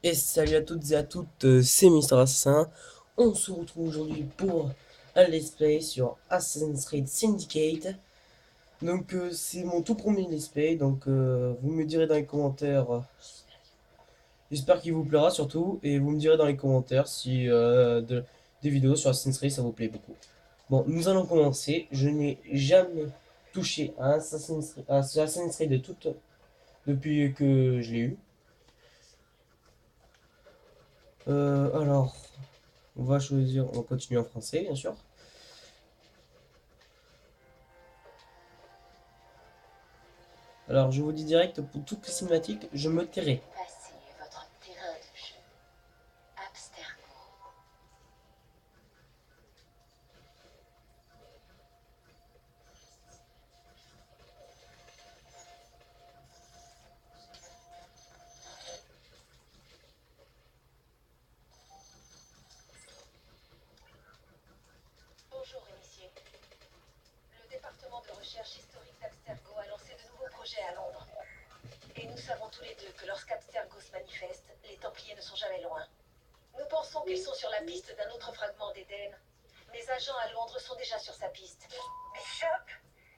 Et salut à toutes et à toutes, c'est Mister Assassin. On se retrouve aujourd'hui pour un let's play sur Assassin's Creed Syndicate. Donc c'est mon tout premier let's play, donc vous me direz dans les commentaires, j'espère qu'il vous plaira surtout, et vous me direz dans les commentaires si des vidéos sur Assassin's Creed ça vous plaît beaucoup. Bon, nous allons commencer. Je n'ai jamais touché à Assassin's Creed depuis que je l'ai eu. Alors, on va continuer en français bien sûr. Alors, je vous dis direct, pour toutes les cinématiques, je me tairai. Passez votre terrain de jeu. Abstergo. Bonjour, initié. Le département de recherche historique d'Abstergo a lancé de nouveaux projets à Londres. Et nous savons tous les deux que lorsqu'Abstergo se manifeste, les Templiers ne sont jamais loin. Nous pensons qu'ils sont sur la piste d'un autre fragment d'Éden. Mes agents à Londres sont déjà sur sa piste. Bishop,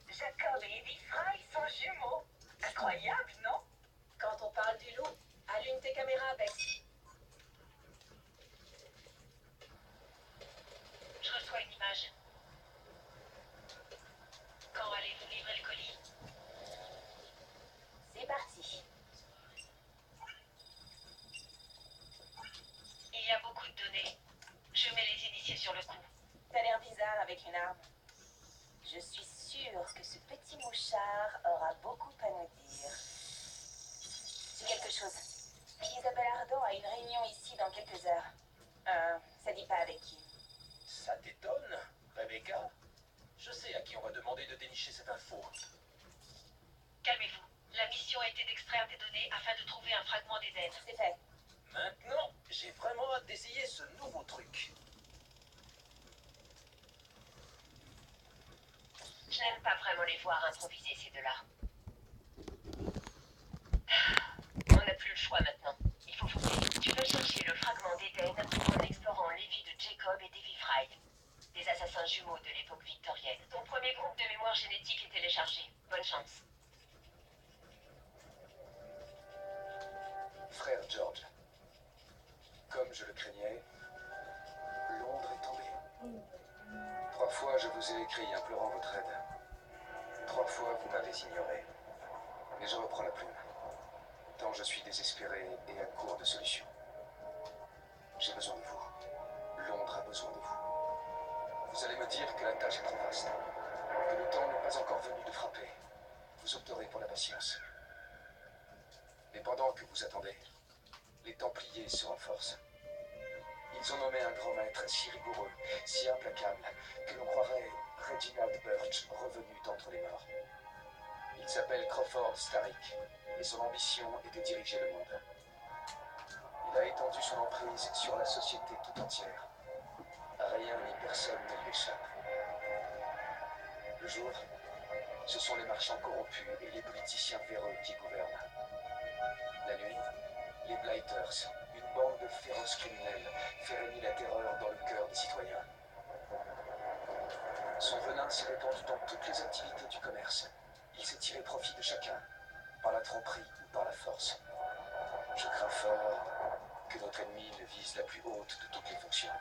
Jacob et Eddie Fry sont jumeaux. Incroyable, non? Quand on parle du loup, allume tes caméras, Bex. Je reçois une image. Quand allez-vous livrer le colis? C'est parti. Il y a beaucoup de données. Je mets les initiés sur le coup. T'as l'air bizarre avec une arme. Je suis sûre que ce petit mouchard aura beaucoup à nous dire. C'est quelque chose. Isabelle Ardant a une réunion ici dans quelques heures. Ça dit pas avec qui. Ça t'étonne, Rebecca? Je sais à qui on va demander de dénicher cette info. Calmez-vous. La mission a été d'extraire des données afin de trouver un fragment d'Éden. C'est fait. Maintenant, j'ai vraiment hâte d'essayer ce nouveau truc. Je n'aime pas vraiment les voir improviser ces deux-là. On n'a plus le choix maintenant. Il faut foncer. Tu vas chercher le fragment d'Éden en explorant les vies de Jacob et Davy Fry, des assassins jumeaux de l'époque victorienne. Ton premier groupe de mémoire génétique est téléchargé. Bonne chance. Frère George, comme je le craignais, Londres est tombé. 3 fois je vous ai écrit implorant votre aide. 3 fois vous m'avez ignoré. Mais je reprends la plume. Tant je suis désespéré et à court de solutions. J'ai besoin de vous. Londres a besoin de vous. Vous allez me dire que la tâche est trop vaste, que le temps n'est pas encore venu de frapper. Vous opterez pour la patience. Mais pendant que vous attendez, les Templiers se renforcent. Ils ont nommé un grand maître si rigoureux, si implacable, que l'on croirait Reginald Birch revenu d'entre les morts. Il s'appelle Crawford Starrick, et son ambition est de diriger le monde. Il a étendu son emprise sur la société tout entière. Rien ni personne ne lui échappe. Le jour, ce sont les marchands corrompus et les politiciens véreux qui gouvernent. La nuit, les Blighters, une bande de féroces criminels, fait régner la terreur dans le cœur des citoyens. Son venin s'est répandu dans toutes les activités du commerce. Il s'est tiré profit de chacun, par la tromperie ou par la force. Je crains fort que notre ennemi ne vise la plus haute de toutes les fonctions.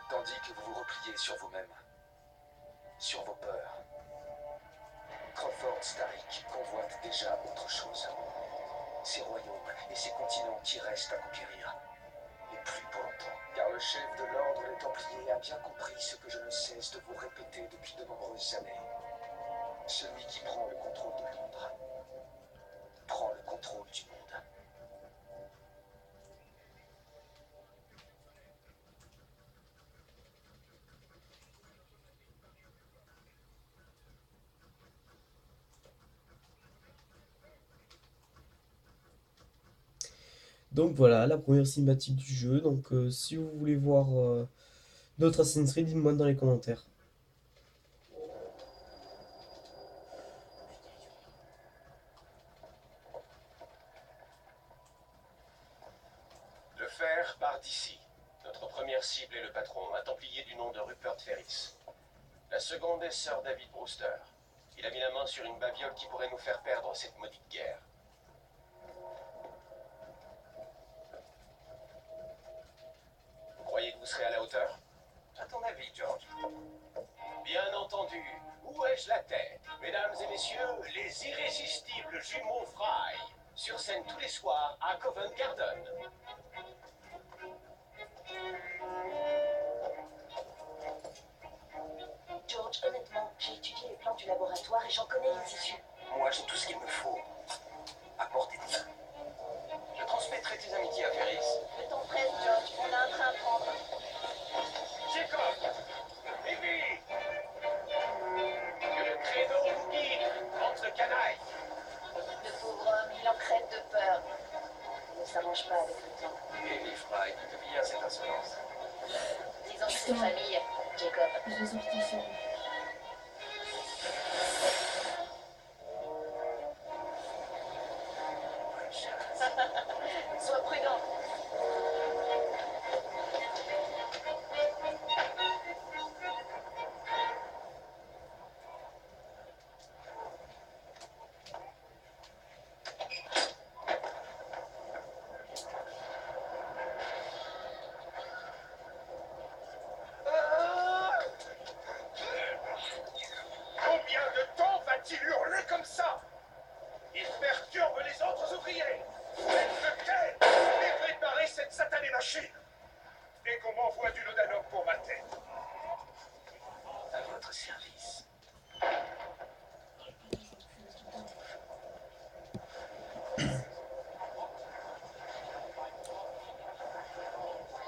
Tandis que vous vous repliez sur vous-même, sur vos peurs, Crawford Starrick convoite déjà autre chose. Ces royaumes et ces continents qui restent à conquérir. Et plus pour longtemps. Car le chef de l'ordre des Templiers a bien compris ce que je ne cesse de vous répéter depuis de nombreuses années. Celui qui prend le contrôle de Londres prend le contrôle du monde. Donc voilà, la première cinématique du jeu. Donc si vous voulez voir d'autres Assassin's Creed, dites-moi dans les commentaires. faire part d'ici. Notre première cible est le patron, un templier du nom de Rupert Ferris. La seconde est Sir David Brewster. Il a mis la main sur une babiole qui pourrait nous faire perdre cette maudite guerre. Vous croyez que vous serez à la hauteur? À ton avis, George? Bien entendu. Où ai-je la tête? Mesdames et messieurs, les irrésistibles jumeaux Fry. Sur scène tous les soirs à Covent Garden. George, honnêtement, j'ai étudié les plans du laboratoire et j'en connais les issues. Moi, j'ai tout ce qu'il me faut. À portée de main. Je transmettrai tes amitiés à Ferris. Le temps presse, George. On a un train à prendre. Jacob! Evie! Que le créneau vous guide, entre canailles! Le pauvre homme, il en crève de peur. Il ne s'arrange pas avec le temps. Evie Fry, tu bien cette insolence. Disons que c'est famille, Jacob. Je l'ai sorti seul. Sois prudent. Combien de temps va-t-il hurler comme ça? Il perturbe les autres ouvriers. Faites le quai et préparez cette satanée machine. Et qu'on m'envoie du laudanum pour ma tête. À votre service.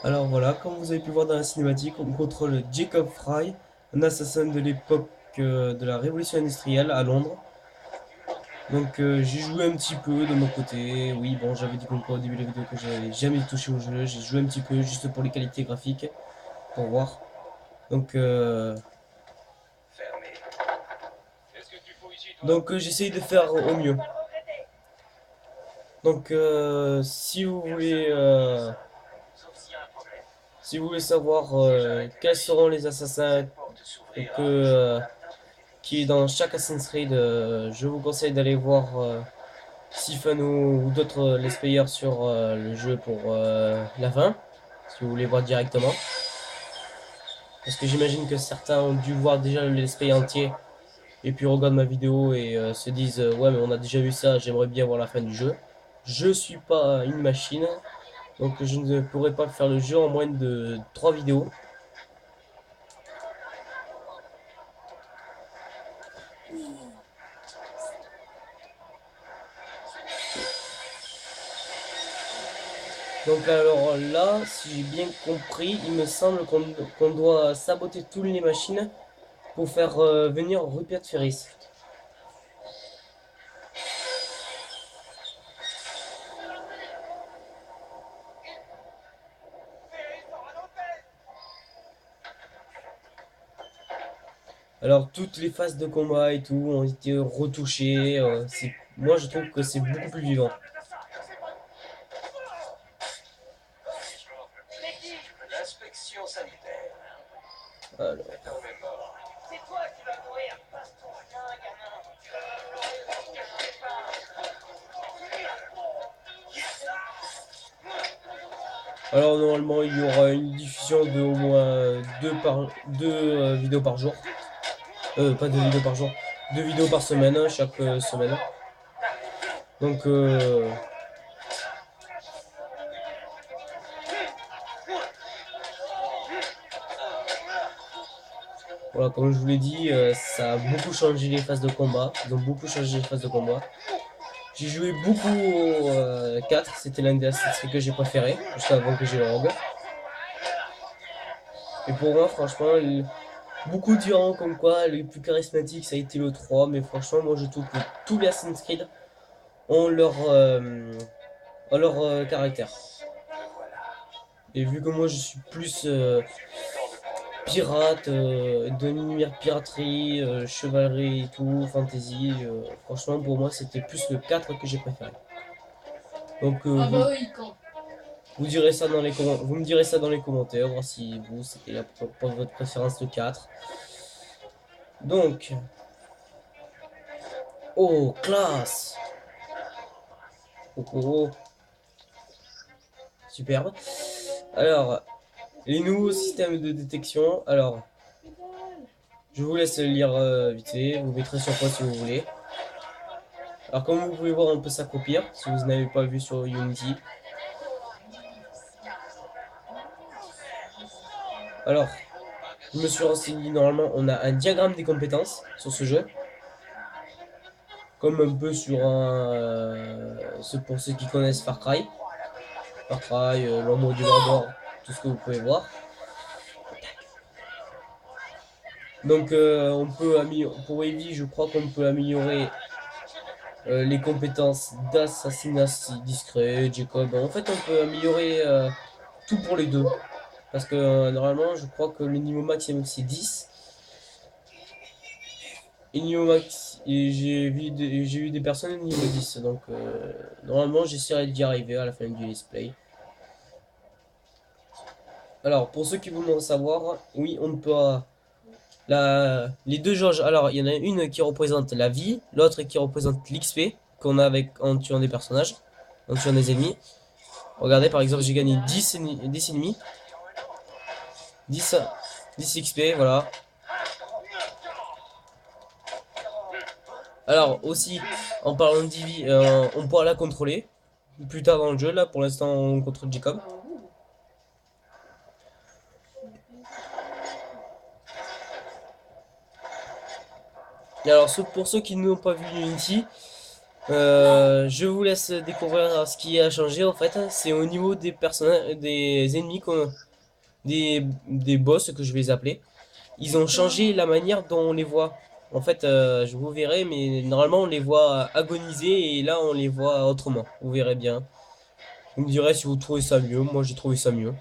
Alors voilà, comme vous avez pu voir dans la cinématique, on contrôle Jacob Fry, un assassin de l'époque de la Révolution industrielle à Londres. Donc j'ai joué un petit peu de mon côté. Oui, bon, j'avais dit comme quoi au début de la vidéo que j'avais jamais touché au jeu. J'ai joué un petit peu juste pour les qualités graphiques, pour voir. Donc Fermé. Qu'est-ce que tu fous ici, toi? j'essaye de faire au mieux. Donc si vous voulez Sauf s'il y a un problème. si vous voulez savoir quels seront les assassins Cette porte s'ouvrira. qui est dans chaque Assassin's Creed, je vous conseille d'aller voir Sifano ou d'autres let's players sur le jeu pour la fin, si vous voulez voir directement. Parce que j'imagine que certains ont dû voir déjà le let's play entier et puis regardent ma vidéo et se disent ouais mais on a déjà vu ça, j'aimerais bien voir la fin du jeu. Je suis pas une machine, donc je ne pourrais pas faire le jeu en moins de 3 vidéos. Donc alors là, si j'ai bien compris, il me semble qu'on doit saboter toutes les machines pour faire venir Rupert Ferris. Alors toutes les phases de combat et tout ont été retouchées. Moi je trouve que c'est beaucoup plus vivant. L'inspection sanitaire. Alors, L'homme est mort. C'est toi qui vas mourir. Passe ton chien, gamin. Tu vas implorer pour que je sais pas. alors normalement il y aura une diffusion de au moins deux vidéos par jour. Pas 2 vidéos par jour, 2 vidéos par semaine, hein, chaque semaine. Donc voilà, comme je vous l'ai dit, ça a beaucoup changé les phases de combat. Ils ont beaucoup changé les phases de combat. J'ai joué beaucoup au 4, c'était l'un des Assassin's Creed que j'ai préféré, juste avant que j'ai le Rogue. Et pour moi, franchement, beaucoup diront comme quoi le plus charismatique ça a été le 3, mais franchement, moi je trouve que tous les Assassin's Creed ont leur caractère. Et vu que moi je suis plus pirate, de l'univers piraterie, chevalerie et tout, fantasy, franchement pour moi c'était plus le 4 que j'ai préféré. Donc Ah bah oui, quand. Vous direz ça dans les vous me direz ça dans les commentaires, voir si vous, c'était pour votre préférence le 4. Donc, oh, classe! Oh, oh, oh. Superbe. Alors, les nouveaux systèmes de détection. Alors, je vous laisse lire vite fait. Vous mettrez sur pause si vous voulez. Alors, comme vous pouvez voir, on peut s'accroupir si vous n'avez pas vu sur Unity. Alors, je me suis renseigné. Normalement, on a un diagramme des compétences sur ce jeu. Comme un peu sur un. Pour ceux qui connaissent Far Cry. Far Cry, l'ombre du Mordor, tout ce que vous pouvez voir. Donc, on peut pour Evie, je crois qu'on peut améliorer les compétences d'assassinat discret, Jacob. En fait, on peut améliorer tout pour les deux. Parce que normalement, je crois que le niveau maximum c'est 10. Et niveau max, et j'ai eu des personnes au niveau 10. Donc, normalement, j'essaierai d'y arriver à la fin du let's play. Alors, pour ceux qui voudront savoir, oui, on peut. Les deux jauges, alors il y en a une qui représente la vie, l'autre qui représente l'XP qu'on a avec en tuant des personnages, en tuant des ennemis. Regardez, par exemple, j'ai gagné 10 ennemis, 10 XP, voilà. Alors aussi, en parlant de Divi, on pourra la contrôler plus tard dans le jeu. Là, pour l'instant, on contrôle Jacob. Et alors, pour ceux qui n'ont pas vu Unity, je vous laisse découvrir ce qui a changé en fait. C'est au niveau des personnages, des ennemis, des boss que je vais les appeler. Ils ont changé la manière dont on les voit. En fait, je vous verrai, mais normalement on les voit agoniser et là on les voit autrement. Vous verrez bien. Vous me direz si vous trouvez ça mieux. Moi j'ai trouvé ça mieux.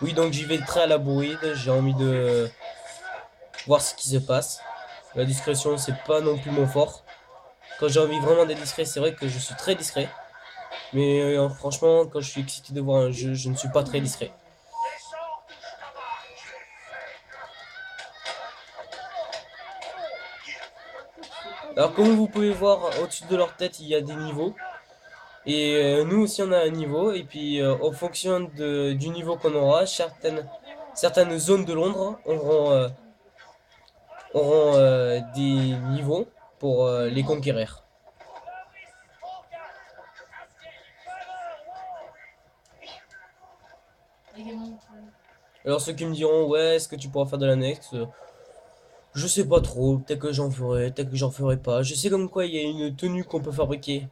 Oui, donc j'y vais très à la bourride. J'ai envie de voir ce qui se passe. La discrétion, c'est pas non plus mon fort. Quand j'ai envie vraiment d'être discret, c'est vrai que je suis très discret. Mais franchement, quand je suis excité de voir un jeu, je ne suis pas très discret. Alors comme vous pouvez voir, au-dessus de leur tête, il y a des niveaux. Et nous aussi, on a un niveau. Et puis, en fonction du niveau qu'on aura, certaines zones de Londres auront des niveaux pour les conquérir. Alors ceux qui me diront, ouais, est-ce que tu pourras faire de l'annexe? Je sais pas trop, peut-être que j'en ferai, peut-être que j'en ferai pas. Je sais comme quoi il y a une tenue qu'on peut fabriquer,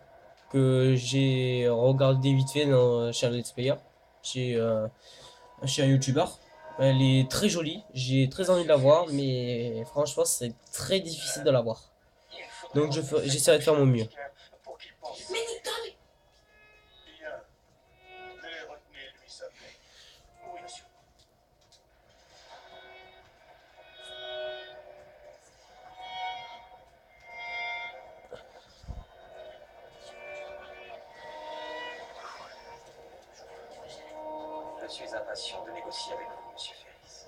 que j'ai regardé vite fait chez un let's player, chez, euh, chez un YouTuber. Elle est très jolie, j'ai très envie de la voir, mais franchement c'est très difficile de la voir. Donc j'essaierai de faire mon mieux. Mais Nicole! Bien. Mais retenez-lui sa paix. Oui, monsieur. Je suis impatient de négocier avec vous, monsieur Ferris.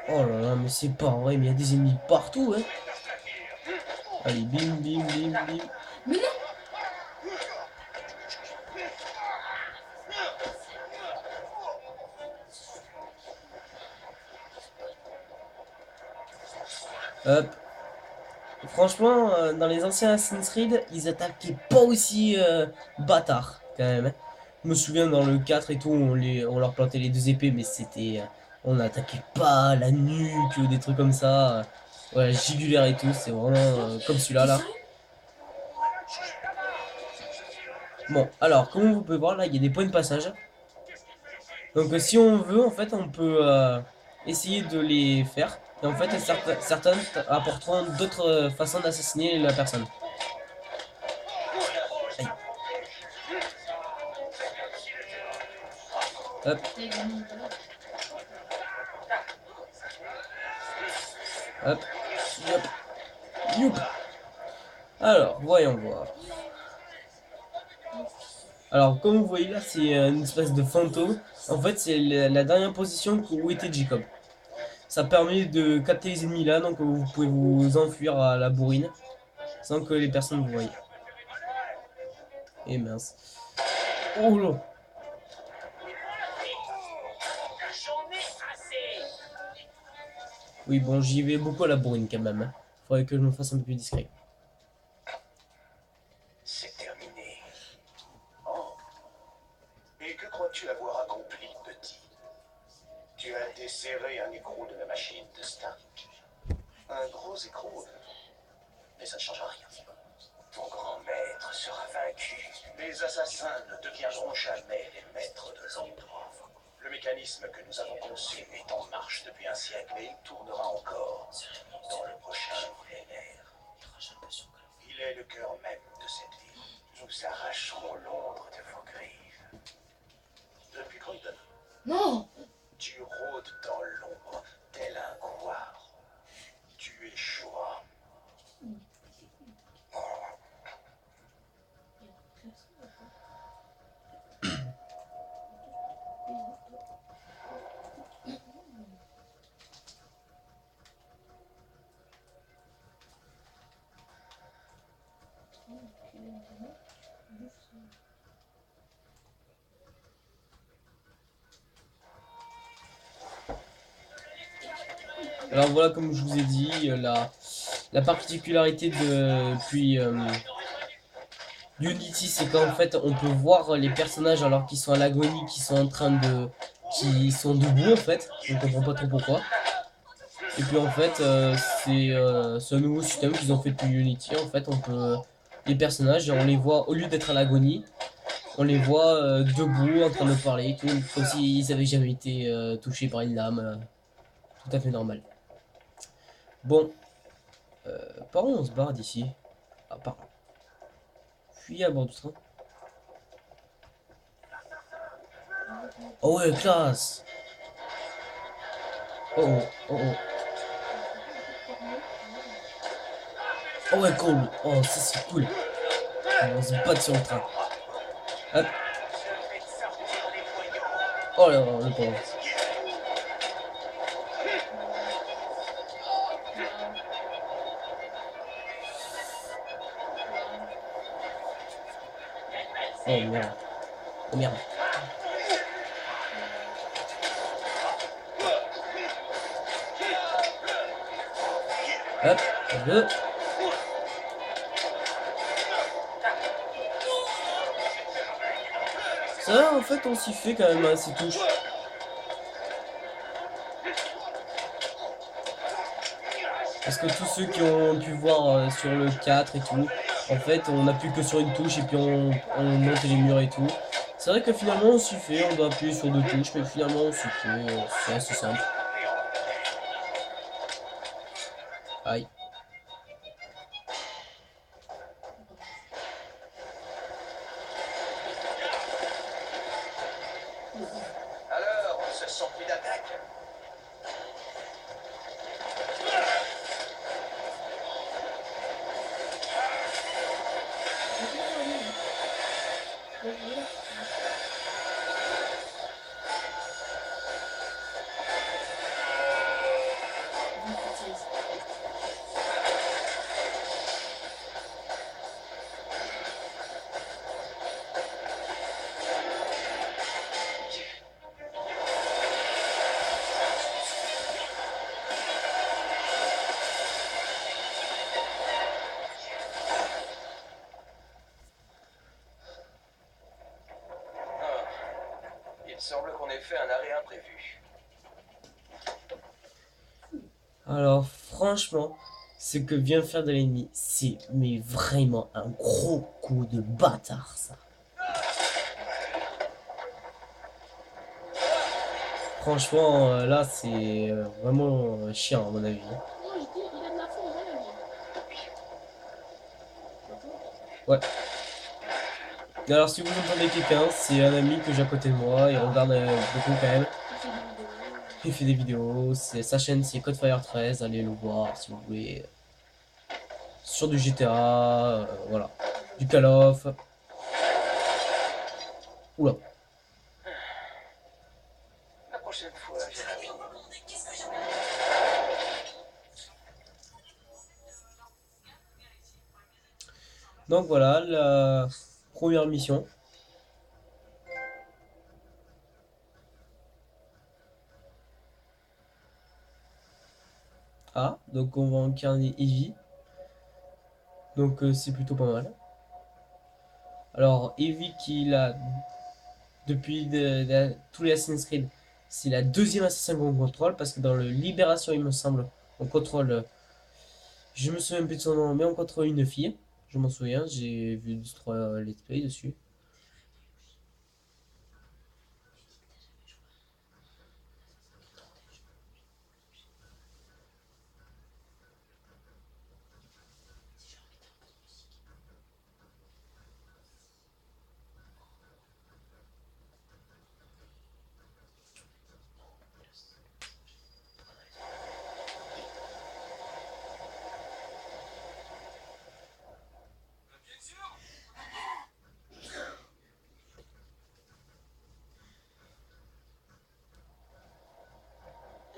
Oh là là, mais c'est pas vrai, mais il y a des ennemis partout, hein. Allez, bim, bim, bim, bim. Mais non! Hop. Franchement, dans les anciens Assassin's Creed, ils attaquaient pas aussi bâtards, quand même, hein. Je me souviens dans le 4 et tout, on leur plantait les deux épées, mais c'était... on n'attaquait pas la nuque, des trucs comme ça. Ouais, jugulaire et tout, c'est vraiment comme celui-là, là. Bon, alors, comme vous pouvez voir, là, il y a des points de passage. Donc, si on veut, en fait, on peut essayer de les faire. Et en fait, certaines apporteront d'autres façons d'assassiner la personne. Aïe. Hop. Hop. Yop. Youp. Alors, voyons voir. Alors, comme vous voyez là, c'est une espèce de fantôme. En fait, c'est la dernière position où était Jacob. Ça permet de capter les ennemis là, donc vous pouvez vous enfuir à la bourrine sans que les personnes vous voient. Et mince. Oh là. Oui, bon, j'y vais beaucoup à la bourrine quand même. Faudrait que je me fasse un peu plus discret. C'est terminé. Oh. Et que crois-tu avoir accompli, petit? Tu as desserré un écrou de la machine de Stark. Un gros écrou. Mais ça ne change rien. Ton grand maître sera vaincu. Les assassins ne deviendront jamais les maîtres de l'ombre. Le mécanisme que nous avons conçu est en marche depuis un siècle et il tournera encore dans le prochain millénaire. Il est le cœur même de cette ville. Nous arracherons Londres de vos griffes. Depuis Croydon, Non. tu rôdes dans l'ombre tel un couard. Tu échoueras. Alors voilà, comme je vous ai dit, la particularité de Unity, c'est qu'en fait on peut voir les personnages alors qu'ils sont à l'agonie, qui sont debout en fait. On comprend pas trop pourquoi. Et puis en fait c'est un nouveau système qu'ils ont fait depuis Unity. En fait on peut les personnages, on les voit au lieu d'être à l'agonie, on les voit debout en train de parler et tout, comme s'ils avaient jamais été touchés par une lame. Tout à fait normal. Bon, par où on se barre d'ici? Ah, par là. Puis à bord du train. Oh ouais, classe! Oh oh, oh oh. Oh ouais, cool! Oh, ça c'est cool! On se bat sur le train. Hop. Oh là, le pauvre. Oh merde. Oh merde. Hop, deux. Ça, en fait, on s'y fait quand même, hein, ces touches. Parce que tous ceux qui ont pu voir sur le 4 et tout, en fait, on appuie que sur une touche et puis on monte les murs et tout. C'est vrai que finalement, on s'y fait, on doit appuyer sur deux touches, mais finalement, on s'y fait, c'est assez simple. Aïe. Alors, on se sent plus d'attaque. Il semble qu'on ait fait un arrêt imprévu. Alors, franchement, ce que vient de faire de l'ennemi, c'est mais vraiment un gros coup de bâtard, ça. Franchement, là, c'est vraiment chiant, à mon avis. Non, je dis, il a de la force, voilà. Ouais. Et alors, si vous entendez quelqu'un, c'est un ami que j'ai à côté de moi, il regarde beaucoup quand même. Il fait des vidéos, sa chaîne c'est Codefire13, allez le voir si vous voulez. sur du GTA, voilà, du Call of. Oula. La prochaine fois, Jérémy. Donc voilà, la première mission. Ah, donc on va incarner Evie. Donc c'est plutôt pas mal. Alors Evie qui l'a depuis tous les Assassin's Creed, c'est la deuxième assassin qu'on contrôle parce que dans le Libération il me semble, on contrôle, je me souviens plus de son nom, mais on contrôle une fille. Je m'en souviens, j'ai vu 2-3 let's play dessus.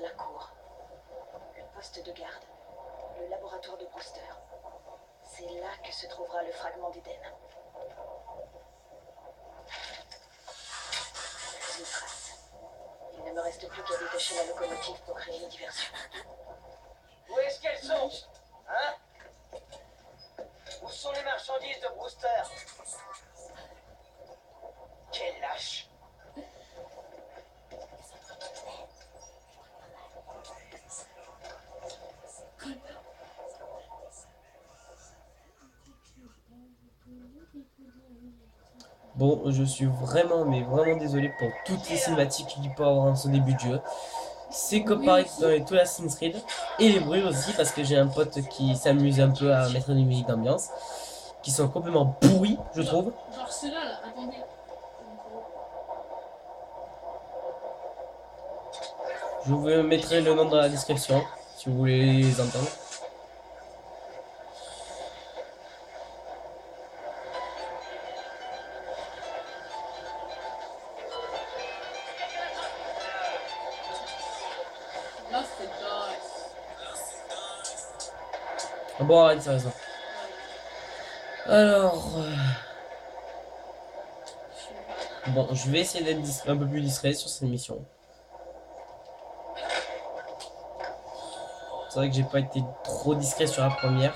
La cour. Le poste de garde. Le laboratoire de Brewster. C'est là que se trouvera le fragment d'Éden. Une trace. Il ne me reste plus qu'à détacher la locomotive pour créer une diversion. Où est-ce qu'elles sont? Hein? Où sont les marchandises de Brewster? Quel lâche! Bon, je suis vraiment, mais vraiment désolé pour toutes les cinématiques qu'il peut avoir en ce début de jeu. C'est comme pareil que dans les tous les Assassin's Creed. Et les bruits aussi, parce que j'ai un pote qui s'amuse un peu à mettre des musiques d'ambiance. Qui sont complètement pourries, je trouve. Genre ceux-là, là, attendez. Je vous mettrai le nom dans la description, si vous voulez les entendre. Là, c'est dingue. Ah bon, arrête, sérieusement. Alors... bon, je vais essayer d'être un peu plus discret sur cette mission. C'est vrai que j'ai pas été trop discret sur la première.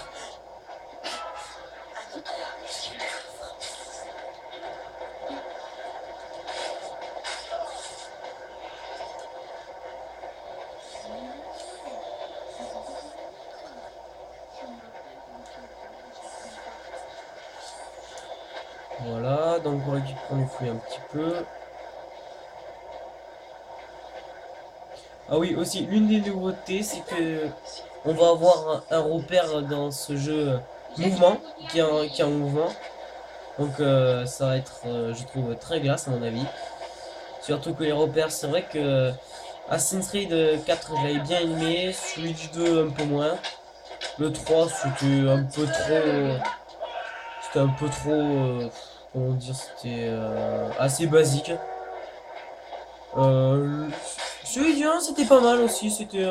Voilà, donc on récupère les fouilles un petit peu. Ah oui, aussi, l'une des nouveautés, c'est que on va avoir un repère dans ce jeu mouvement, qui est en mouvement. Donc ça va être, je trouve, très classe à mon avis. Surtout que les repères, c'est vrai que Assassin's Creed 4, je l'avais bien aimé, celui du 2 un peu moins. Le 3, c'était un peu trop, comment dire, c'était assez basique. Euh, Celui du 1, c'était pas mal aussi, c'était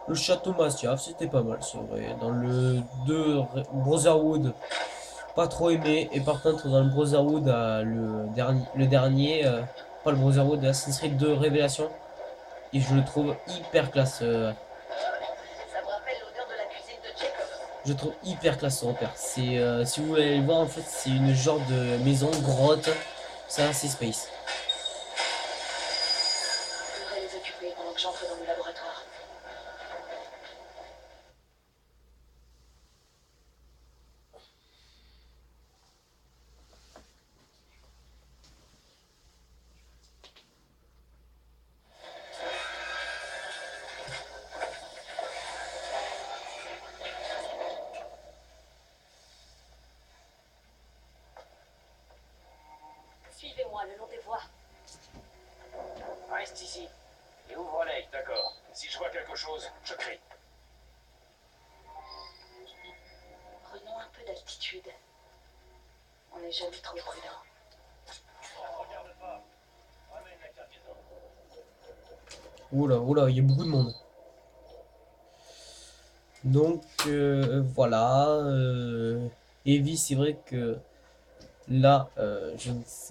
le château Mastiaf, c'était pas mal, c'est vrai. Dans le 2, Brotherhood, pas trop aimé. Et par contre, dans le Brotherhood, le dernier, pas le Brotherhood, Assassin's Creed 2 Révélation, et je le trouve hyper classe. Ça me rappelle l'odeur de la cuisine de Jacob. Je trouve hyper classe ce repère. C'est, si vous voulez aller le voir, en fait, c'est une genre de maison, grotte. C'est assez space. Je devrais les occuper pendant que j'entre dans le laboratoire. Suivez-moi le long des voies. Reste ici. Et ouvre l'œil, d'accord. Si je vois quelque chose, je crie. n'est jamais trop prudent. Regarde pas. Ramène la cargaison. Oula, il y a beaucoup de monde. Donc voilà. Evie, c'est vrai que là,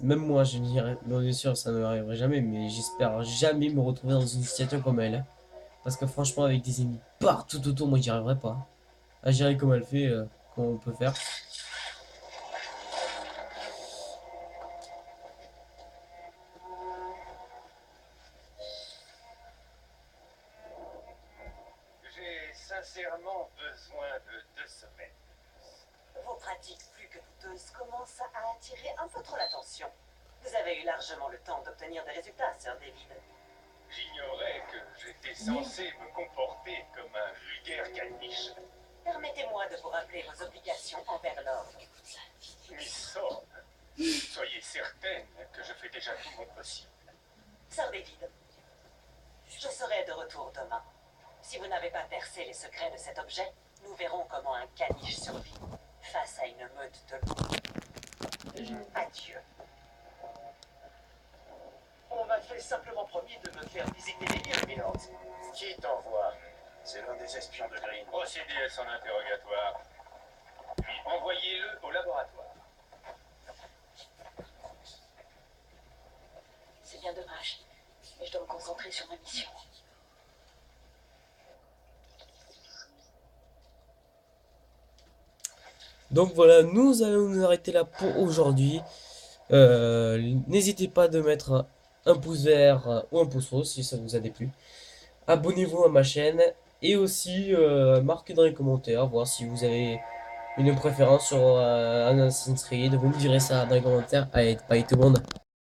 même moi, je n'irai, bien sûr, ça ne m'arriverait jamais, mais j'espère jamais me retrouver dans une situation comme elle. Parce que franchement, avec des ennemis partout autour, moi, j'y arriverai pas. À gérer comme elle fait, comment on peut faire. J'ai sincèrement besoin de 2 semaines. Vos pratiques plus que douteuses commencent à attirer un peu trop l'attention. Vous avez eu largement le temps d'obtenir des résultats, Sir David. J'ignorais que j'étais censé me comporter comme un vulgaire caniche. Permettez-moi de vous rappeler vos obligations envers l'ordre. Miss Thorne, soyez certaine que je fais déjà tout mon possible. Sir David, je serai de retour demain. Si vous n'avez pas percé les secrets de cet objet, nous verrons comment un caniche survit face à une meute de loups. Adieu. On m'a fait simplement promis de me faire visiter les lieux, Milord. Qui t'envoie? C'est l'un des espions de Green. Procédez à son interrogatoire. Puis envoyez-le au laboratoire. C'est bien dommage, mais je dois me concentrer sur ma mission. Donc voilà, nous allons nous arrêter là pour aujourd'hui. N'hésitez pas de mettre un pouce vert ou un pouce rose si ça vous a déplu. Abonnez-vous à ma chaîne et aussi marquez dans les commentaires, voir si vous avez une préférence sur Assassin's Creed. Vous me direz ça dans les commentaires. Allez, bye tout le monde.